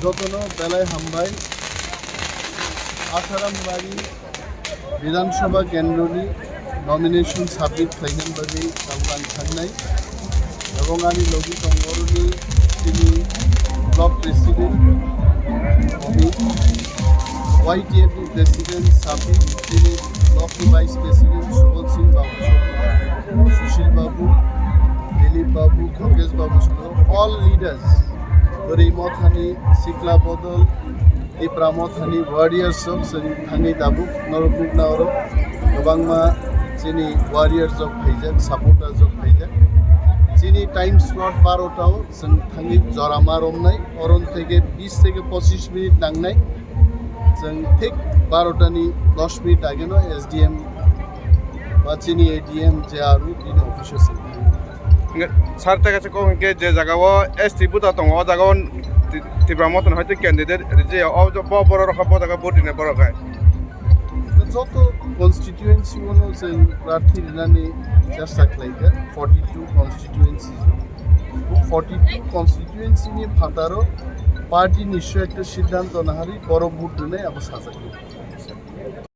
যতনো বেলায় হামবাই आसारामबारि विधानसभा केन्द्रनि nomination submit खालामनायनि बागै आं थांनाय এবং আমি লগি সংগঠনनि তিনি block president Amit YTF president Sabir তিনি block vice president Subal Singh babu Sushil বাবু দিলীপ বাবু খোকেশ বাবু অল লিডার্स ओरैमथानि सिक्ला बदल दिप्रामथानि वारियर्स थाङै दाबुक नरबुक नावरब गोबांमा जोंनि वारियर्स फैजाक सापर्टार्स फैजाक जोंनि टाइम स्लट 12टाव जों थाङै जरामा रमनाय अरन থেকে 20 থেকে 25 मिनिट नांनाय जों ठीक 12टानि 10 मिनिट आगेनो एसडीएम बा जोंनि एडीएम जे आरु बिनि अफिसार्स सार तक के जे जगह एस टी बुता दङ जगह तिब्रा मतन हयতো कैंडिडेट जे बर रखा जगह बदिने बरखाय যত কনস্টিটিউয়েন্সি গুলো जों প্রার্থী লিনানি চেষ্টা খালাইকা 42 কনস্টিটিউয়েন্সি 42 কনস্টিটিউয়েন্সিনি ফাতারো পার্টি নিশ্চয় একটা সিদ্ধান্ত নাহারি বড় ভোট দিনে আবার সাজা